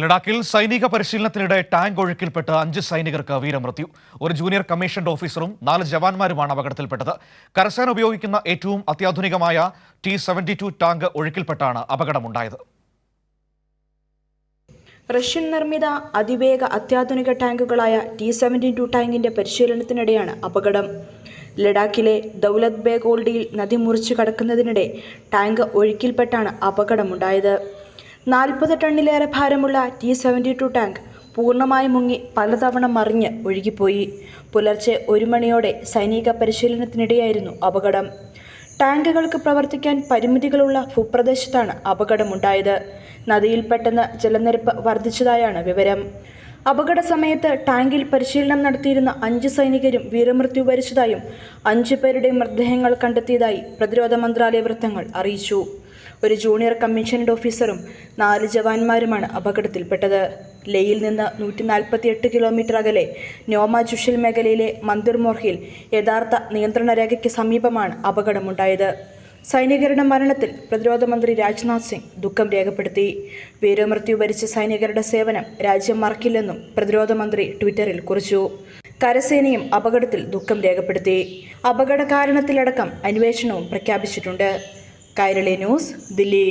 ലഡാക്കിൽ സൈനിക പരിശീലനത്തിനിടെ ടാങ്ക് ഒഴുക്കിൽപ്പെട്ട് 5 സൈനികർക്ക് വീരമൃത്യു. ഒരു ജൂനിയർ കമ്മീഷൻഡ് ഓഫീസറും 4 ജവാന്മാരുമാണ് അപകടത്തിൽപ്പെട്ടത്. കരസേന ഉപയോഗിക്കുന്ന ഏറ്റവും അത്യാധുനികമായ T-72 ടാങ്ക് ഒഴുക്കിൽപ്പെട്ടാണ് അപകടമുണ്ടായത്. റഷ്യൻ നിർമ്മിത അതിവേഗ അത്യാധുനിക ടാങ്കുകളായ T-72 ടാങ്കിന്റെ പരിശീലനത്തിനിടെയാണ് അപകടം. ലഡാക്കിലെ ദൗലത് ബേഗ് ഓൾഡിയിൽ നദി മുറിച്ചു കടക്കുന്നതിനിടെ ടാങ്ക് ഒഴുക്കിൽപ്പെട്ടാണ് അപകടമുണ്ടായത്. 40 ടണ്ണിലേറെ ഭാരമുള്ള T-72 ടാങ്ക് പൂർണ്ണമായി മുങ്ങി പലതവണ മറിഞ്ഞ് ഒഴുകിപ്പോയി. പുലർച്ചെ 1 മണിയോടെ സൈനിക പരിശീലനത്തിനിടെയായിരുന്നു അപകടം. ടാങ്കുകൾക്ക് പ്രവർത്തിക്കാൻ പരിമിതികളുള്ള ഭൂപ്രദേശത്താണ് അപകടമുണ്ടായത്. നദിയിൽ പെട്ടെന്ന് ജലനിരപ്പ് വർദ്ധിച്ചതായാണ് വിവരം. അപകട സമയത്ത് ടാങ്കിൽ പരിശീലനം നടത്തിയിരുന്ന 5 സൈനികരും വീരമൃത്യു വരിച്ചതായും 5 പേരുടെ മൃതദേഹങ്ങൾ കണ്ടെത്തിയതായി പ്രതിരോധ മന്ത്രാലയ വൃത്തങ്ങൾ അറിയിച്ചു. ഒരു ജൂനിയർ കമ്മീഷൻഡ് ഓഫീസറും 4 ജവാന്മാരുമാണ് അപകടത്തിൽപ്പെട്ടത്. ലേയിൽ നിന്ന് 148 കിലോമീറ്റർ അകലെ ന്യോമ ജുഷൽ മേഖലയിലെ മന്ദിർ മോർഹിൽ യഥാർത്ഥ നിയന്ത്രണ രേഖയ്ക്ക് സമീപമാണ് അപകടമുണ്ടായത്. സൈനികരുടെ മരണത്തിൽ പ്രതിരോധ മന്ത്രി രാജ്നാഥ് സിംഗ് ദുഃഖം രേഖപ്പെടുത്തി. വീരമൃത്യു വരിച്ച സൈനികരുടെ സേവനം രാജ്യം മറക്കില്ലെന്നും പ്രതിരോധ മന്ത്രി ട്വിറ്ററിൽ കുറിച്ചു. കരസേനയും അപകടത്തിൽ ദുഃഖം രേഖപ്പെടുത്തി. അപകട കാരണത്തിലടക്കം അന്വേഷണവും പ്രഖ്യാപിച്ചിട്ടുണ്ട്. കൈരളി ന്യൂസ്, ദില്ലി.